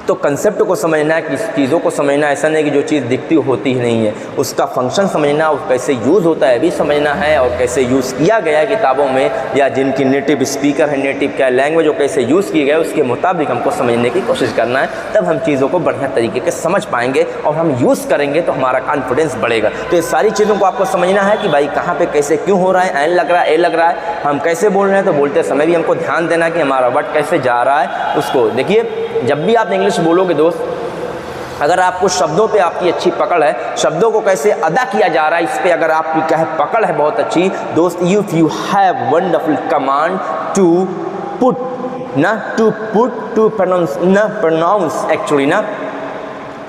तो कंसेप्ट को समझना है, कि चीज़ों को समझना, ऐसा नहीं कि जो चीज़ दिखती होती ही नहीं है, उसका फंक्शन समझना, और कैसे यूज़ होता है भी समझना है, और कैसे यूज़ किया गया है किताबों में, या जिनकी नेटिव स्पीकर है, नेटिव क्या लैंग्वेज, और कैसे यूज़ किए गए उसके मुताबिक हमको समझने की कोशिश करना है। तब हम चीज़ों को बढ़िया तरीके से समझ पाएंगे, और हम यूज़ करेंगे तो हमारा कॉन्फिडेंस बढ़ेगा। तो ये सारी चीज़ों को आपको समझना है कि भाई कहाँ पर कैसे क्यों हो रहा है, एन लग रहा है, ए लग रहा है, हम कैसे बोल रहे हैं। तो बोलते समय भी हमको ध्यान देना कि हमारा वर्ड कैसे जा रहा है उसको। देखिए जब भी आप इंग्लिश बोलोगे दोस्त, अगर आपको शब्दों पे आपकी अच्छी पकड़ है, शब्दों को कैसे अदा किया जा रहा है, इस पे अगर आपकी क्या है पकड़ है बहुत अच्छी दोस्त, if you have wonderful command to put ना, टू पुट, टू प्रोनाउंस ना, प्रोनाउंस एक्चुअली ना,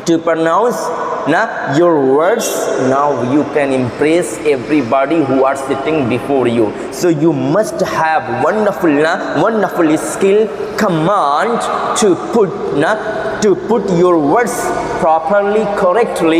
टू प्रोनाउंस ना your words now you can impress everybody who are sitting before you, so you must have wonderful skill command to put your words properly, correctly,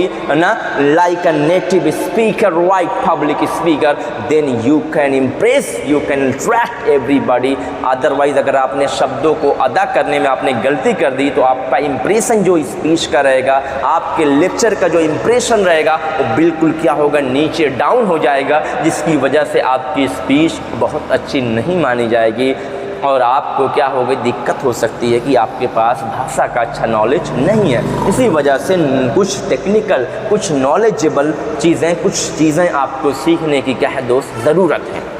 like a native speaker, right public speaker, then you can impress, you can attract everybody. Otherwise अगर आपने शब्दों को अदा करने में आपने गलती कर दी तो आपका इम्प्रेशन जो स्पीच का रहेगा, आपके लेक्चर का जो इम्प्रेशन रहेगा वो बिल्कुल क्या होगा, नीचे डाउन हो जाएगा, जिसकी वजह से आपकी स्पीच बहुत अच्छी नहीं मानी जाएगी और आपको क्या होगा, दिक्कत हो सकती है कि आपके पास भाषा का अच्छा नॉलेज नहीं है। इसी वजह से कुछ टेक्निकल, कुछ नॉलेजेबल चीज़ें, कुछ चीज़ें आपको सीखने की क्या है दोस्त, ज़रूरत है।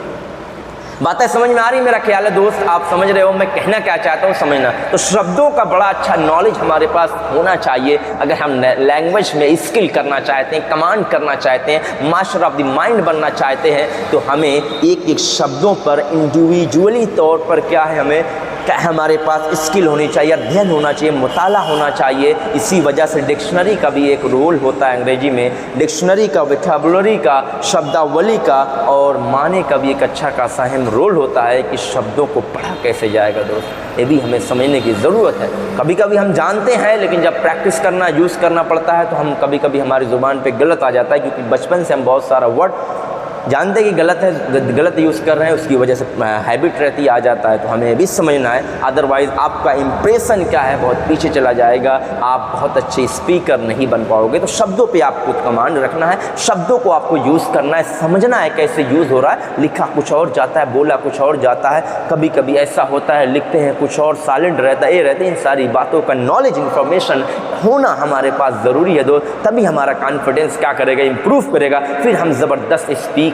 बातें समझ में आ रही, मेरा ख्याल है दोस्त आप समझ रहे हो मैं कहना क्या चाहता हूँ, समझना। तो शब्दों का बड़ा अच्छा नॉलेज हमारे पास होना चाहिए अगर हम लैंग्वेज में स्किल करना चाहते हैं, कमांड करना चाहते हैं, मास्टर ऑफ द माइंड बनना चाहते हैं, तो हमें एक एक शब्दों पर इंडिविजुअली तौर पर क्या है, हमें क्या हमारे पास स्किल होनी चाहिए, अध्ययन होना चाहिए, मुताला होना चाहिए। इसी वजह से डिक्शनरी का भी एक रोल होता है अंग्रेजी में, डिक्शनरी का, वोकैबुलरी का, शब्दावली का और माने का भी एक अच्छा खासा अहम रोल होता है कि शब्दों को पढ़ा कैसे जाएगा दोस्त, ये भी हमें समझने की ज़रूरत है। कभी कभी हम जानते हैं लेकिन जब प्रैक्टिस करना, यूज़ करना पड़ता है तो हम कभी कभी हमारी ज़ुबान पे गलत आ जाता है, क्योंकि बचपन से हम बहुत सारा वर्ड जानते हैं कि गलत है, गलत यूज़ कर रहे हैं, उसकी वजह से हैबिट रहती आ जाता है, तो हमें ये भी समझना है। अदरवाइज़ आपका इम्प्रेशन क्या है, बहुत पीछे चला जाएगा, आप बहुत अच्छे स्पीकर नहीं बन पाओगे। तो शब्दों पे आपको कमांड रखना है, शब्दों को आपको यूज़ करना है, समझना है कैसे यूज़ हो रहा है, लिखा कुछ और जाता है, बोला कुछ और जाता है, कभी कभी ऐसा होता है लिखते हैं कुछ और, साइलेंट रहता है, ये रहते हैं। इन सारी बातों का नॉलेज, इन्फॉर्मेशन होना हमारे पास ज़रूरी है दोस्त, तभी हमारा कॉन्फिडेंस क्या करेगा, इम्प्रूव करेगा, फिर हम ज़बरदस्त स्पीक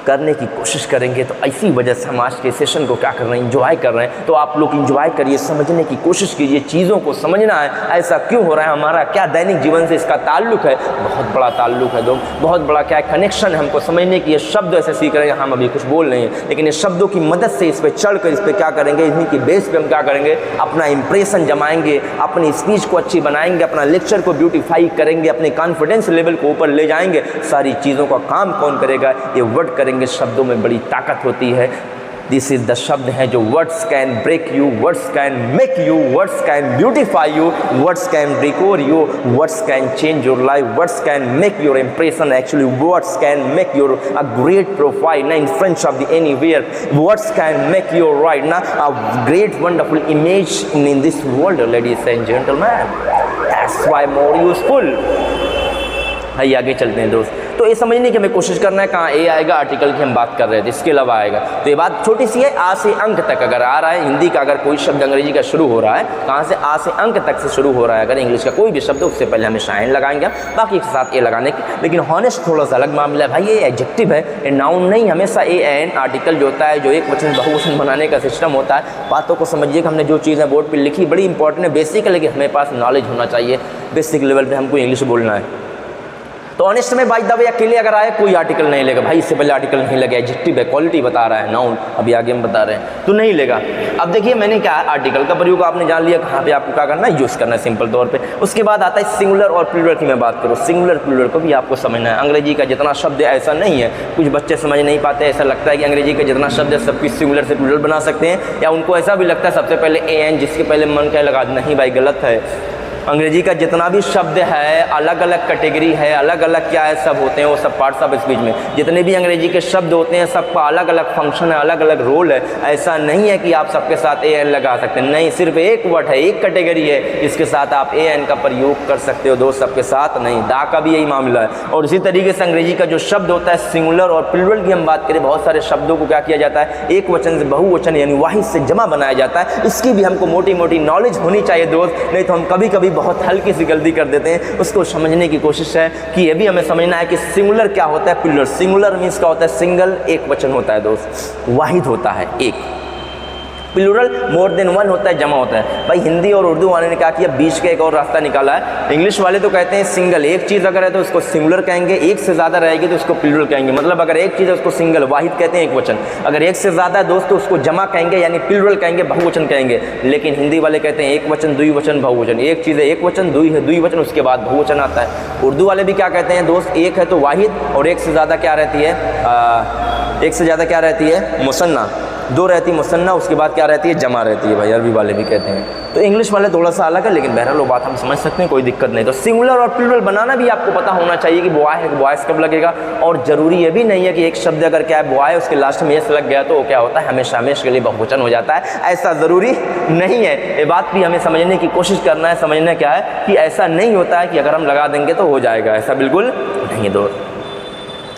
करने की कोशिश करेंगे। तो इसी वजह से हम आज के सेशन को क्या कर रहे हैं, इंजॉय कर रहे हैं। तो आप लोग इंजॉय करिए, समझने की कोशिश कीजिए, चीज़ों को समझना है, ऐसा क्यों हो रहा है, हमारा क्या दैनिक जीवन से इसका ताल्लुक है, बहुत बड़ा ताल्लुक है दोस्त, बहुत बड़ा क्या है कनेक्शन है हमको समझने की। ये शब्द ऐसे सीख रहे हैं, हम अभी कुछ बोल रहे हैं, लेकिन ये शब्दों की मदद से इस पर चढ़ कर इस पर क्या करेंगे, इन्हीं की बेस पर हम क्या करेंगे, अपना इंप्रेशन जमाएंगे, अपनी स्पीच को अच्छी बनाएंगे, अपना लेक्चर को ब्यूटीफाई करेंगे, अपने कॉन्फिडेंस लेवल को ऊपर ले जाएंगे। सारी चीज़ों का काम कौन करेगा, ये वर्ड करेंगे। शब्दों में बड़ी ताकत होती है। दिस इज द शब्द है जो words can break you, words can make you, words can beautify you, words can record you, words can change your life, words can make your impression, actually words can make your a great profile ना in front of the anywhere, words can make your right ना a great wonderful image in this world ladies and gentleman, that's why more useful. आइए आगे चलते हैं दोस्त। तो ये समझने की हमें कोशिश करना है, कहाँ ए आएगा, आर्टिकल की हम बात कर रहे थे, इसके अलावा आएगा। तो ये बात छोटी सी है, आ से अंक तक अगर आ रहा है, हिंदी का अगर कोई शब्द अंग्रेजी का शुरू हो रहा है, कहाँ से, आ से अंक तक से शुरू हो रहा है, अगर इंग्लिश का कोई भी शब्द, उससे पहले हमें एन लगाएंगे, बाकी के साथ ए लगाने की। लेकिन हॉनेस्ट थोड़ा सा अलग मामला है भाई, ये एडजेक्टिव है, ये नाउन नहीं। हमेशा ए एन आर्टिकल जो होता है, जो एक वचन बहुवचन बनाने का सिस्टम होता है, बातों को समझिए कि हमने जो चीज़ें बोर्ड पर लिखी बड़ी इंपॉर्टेंट है, बेसिक है, लेकिन हमें पास नॉलेज होना चाहिए, बेसिक लेवल पर हमको इंग्लिश बोलना है। तो ऑनेस्ट में बाई द वे अकेले अगर आए कोई आर्टिकल नहीं लेगा भाई, इससे पहले आर्टिकल नहीं लगे, एडजेक्टिव है, क्वालिटी बता रहा है, नाउन अभी आगे हम बता रहे हैं, तो नहीं लेगा। अब देखिए मैंने क्या आर्टिकल का प्रयोग आपने जान लिया, कहाँ पे आपको क्या करना है, यूज़ करना है सिंपल तौर पे। उसके बाद आता है सिंगुलर और प्लूरल की मैं बात करूँ, सिंगुलर प्लूरल को भी आपको समझना है। अंग्रेजी का जितना शब्द है ऐसा नहीं है, कुछ बच्चे समझ नहीं पाते, ऐसा लगता है कि अंग्रेजी का जितना शब्द है सब कुछ सिंगुलर से प्लूरल बना सकते हैं, या उनको ऐसा भी लगता है सबसे पहले ए एन, जिसके पहले मन क्या लगा, नहीं भाई गलत है। अंग्रेजी का जितना भी शब्द है अलग अलग कैटेगरी है, अलग अलग क्या है, सब होते हैं वो सब पार्ट्स ऑफ स्पीच में, जितने भी अंग्रेजी के शब्द होते हैं सबका अलग अलग फंक्शन है, अलग अलग रोल है। ऐसा नहीं है कि आप सबके साथ ए एन लगा सकते हैं, नहीं, सिर्फ एक वर्ड है, एक कैटेगरी है, इसके साथ आप ए एन का प्रयोग कर सकते हो दोस्त, सबके साथ नहीं। दा का भी यही मामला है। और इसी तरीके से अंग्रेजी का जो शब्द होता है सिंगुलर और प्लूरल की हम बात करें, बहुत सारे शब्दों को क्या किया जाता है, एक वचन से बहुवचन यानी वाहिद से जमा बनाया जाता है। इसकी भी हमको मोटी मोटी नॉलेज होनी चाहिए दोस्त, नहीं तो हम कभी कभी बहुत हल्की सी गलती कर देते हैं। उसको समझने की कोशिश है कि ये भी हमें समझना है कि सिंगुलर क्या होता है, प्लूरल। सिंगुलर मीन्स क्या होता है, सिंगल, एक वचन होता है दोस्त, वाहिद होता है, एक। प्लूरल मोर देन वन होता है, जमा होता है। भाई हिंदी और उर्दू वाले ने क्या किया, बीच का एक और रास्ता निकाला है। इंग्लिश वाले तो कहते हैं सिंगल, एक चीज़ अगर है तो उसको सिंगुलर कहेंगे, एक से ज़्यादा रहेगी तो उसको प्लूरल कहेंगे। मतलब अगर एक चीज़ है उसको सिंगल वाहिद कहते हैं, एक वचन। अगर एक से ज़्यादा है दोस्त तो उसको जमा कहेंगे यानी प्लूरल कहेंगे, बहुवचन कहेंगे। लेकिन हिंदी वाले कहते हैं एक वचन, द्विवचन, बहुवचन। एक चीज़ है एक वचन, द्विवचन, उसके बाद बहुवचन आता है। उर्दू वाले भी क्या कहते हैं दोस्त, एक है तो वाहिद और एक से ज़्यादा क्या रहती है, एक से ज़्यादा क्या रहती है, मुसन्ना। दो रहती है मुसन्ना, उसके बाद क्या रहती है, जमा रहती है। भाई अरबी वाले भी कहते हैं। तो इंग्लिश वाले थोड़ा सा अलग है, लेकिन बहरहाल वो बात हम समझ सकते हैं, कोई दिक्कत नहीं। तो सिंगुलर और प्लूरल बनाना भी आपको पता होना चाहिए कि बॉय है, बॉयज़ कब लगेगा। और ज़रूरी ये भी नहीं है कि एक शब्द अगर क्या है बॉय उसके लास्ट में एस लग गया तो वो क्या होता है, हमेशा हमेशा के लिए बहुवचन हो जाता है। ऐसा ज़रूरी नहीं है। ये बात भी हमें समझने की कोशिश करना है। समझना क्या है कि ऐसा नहीं होता है कि अगर हम लगा देंगे तो हो जाएगा, ऐसा बिल्कुल नहीं दोस्त।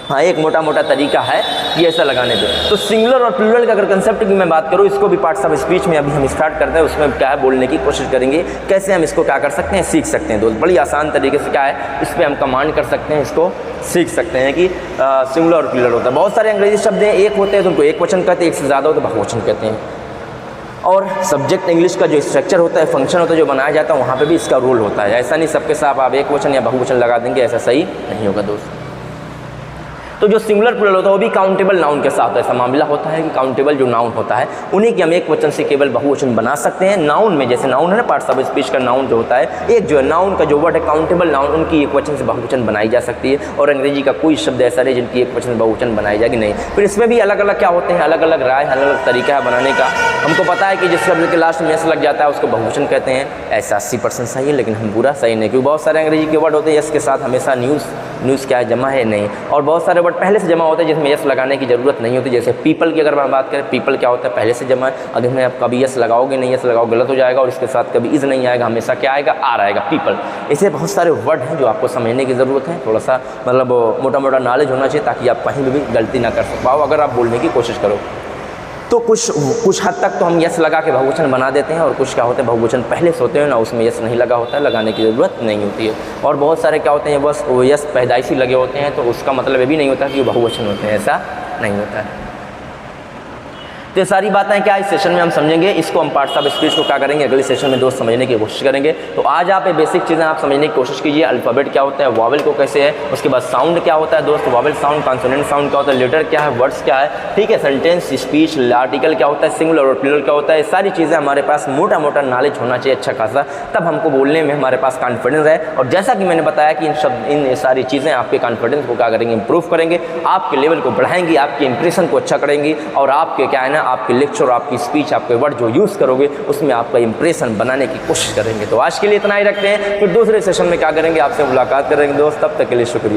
हाँ, एक मोटा मोटा तरीका है कि ऐसा लगाने दो। तो सिंगुलर और प्लूरल का अगर कंसेप्ट की मैं बात करूँ, इसको भी पार्ट्स ऑफ स्पीच में अभी हम स्टार्ट करते हैं। उसमें क्या है बोलने की कोशिश करेंगे, कैसे हम इसको क्या कर सकते हैं, सीख सकते हैं दोस्त। बड़ी आसान तरीके से क्या है इस पर हम कमांड कर सकते हैं, इसको सीख सकते हैं कि सिंगुलर और प्लूरल होता है। बहुत सारे अंग्रेजी शब्द हैं, एक होते हैं तो उनको एक वचन कहते हैं, एक से ज़्यादा हो तो बहुवचन कहते हैं। और सब्जेक्ट इंग्लिश का जो स्ट्रक्चर होता है, फंक्शन होता है जो बनाया जाता है, वहाँ पे भी इसका रोल होता है। ऐसा नहीं सबके साथ आप एक वचन या बहुवचन लगा देंगे, ऐसा सही नहीं होगा दोस्त। तो जो सिंगुलर प्लूरल होता है वो भी काउंटेबल नाउन के साथ ऐसा मामला होता है कि काउंटेबल जो नाउन होता है उन्हीं की हम एक वचन से केवल बहुवचन बना सकते हैं। नाउन में जैसे नाउन है ना, पार्ट्स ऑफ स्पीच का नाउन जो होता है, एक जो है नाउन का जो वर्ड है काउंटेबल नाउन, उनकी एक वचन से बहुवचन बनाई जा सकती है। और अंग्रेजी का कोई शब्द ऐसा नहीं जिनकी एक वचन से बहुवचन बनाई जाएगी, नहीं। फिर इसमें भी अलग अलग क्या होते हैं, अलग अलग राय, अलग अलग तरीका है बनाने का। हमको पता है कि जिस शब्द के लास्ट में एस लग जाता है उसको बहुवचन कहते हैं, ऐसा 80% सही है, लेकिन हम पूरा सही नहीं, क्योंकि बहुत सारे अंग्रेजी के वर्ड होते हैं एस के साथ हमेशा न्यूज़ क्या है, जमा है नहीं। और बहुत सारे वर्ड पहले से जमा होते हैं जिसमें यस लगाने की ज़रूरत नहीं होती। जैसे पीपल की अगर मैं बात करें, पीपल क्या होता है, पहले से जमा है। अगर में आप कभी यस लगाओगे नहीं, यस लगाओ गलत हो जाएगा, और इसके साथ कभी इज़ नहीं आएगा, हमेशा क्या आएगा, आ रहेगा, पीपल। ऐसे बहुत सारे वर्ड हैं जो आपको समझने की ज़रूरत है। थोड़ा सा मतलब मोटा मोटा नॉलेज होना चाहिए ताकि आप कहीं भी गलती ना कर पाओ अगर आप बोलने की कोशिश करो। तो कुछ हद तक तो हम यस लगा के बहुवचन बना देते हैं, और कुछ क्या होते हैं बहुवचन पहले से होते हैं ना, उसमें यस नहीं लगा होता है, लगाने की ज़रूरत नहीं होती है। और बहुत सारे क्या होते हैं बस वो यस पैदाइशी लगे होते हैं, तो उसका मतलब ये भी नहीं होता कि वो बहुवचन होते हैं, ऐसा नहीं होता है। तो ये सारी बातें क्या इस सेशन में हम समझेंगे। इसको हम पार्ट्स ऑफ स्पीच को क्या करेंगे अगले सेशन में दोस्त समझने की कोशिश करेंगे। तो आज आप ये बेसिक चीज़ें आप समझने की कोशिश कीजिए। अल्फ़ाबेट क्या होता है, वॉवेल को कैसे है, उसके बाद साउंड क्या होता है दोस्त, वॉवेल साउंड, कॉन्सोनेंट साउंड क्या होता है, लेटर क्या है, वर्ड्स क्या है, ठीक है, सेंटेंस, स्पीच, आर्टिकल क्या होता है, सिंगुलर और प्लूरल क्या होता है। सारी चीज़ें हमारे पास मोटा मोटा नॉलेज होना चाहिए अच्छा खासा, तब हमको बोलने में हमारे पास कॉन्फिडेंस है। और जैसा कि मैंने बताया कि इन सारी चीज़ें आपके कॉन्फिडेंस को क्या करेंगे, इंप्रूव करेंगे, आपके लेवल को बढ़ाएंगी, आपके इंप्रेशन को अच्छा करेंगी, और आपके क्या है ना, आपके लेक्चर, आपकी स्पीच, आपके वर्ड जो यूज़ करोगे उसमें आपका इंप्रेशन बनाने की कोशिश करेंगे। तो आज के लिए इतना ही रखते हैं, फिर दूसरे सेशन में क्या करेंगे, आपसे मुलाकात करेंगे दोस्त। तब तक के लिए शुक्रिया।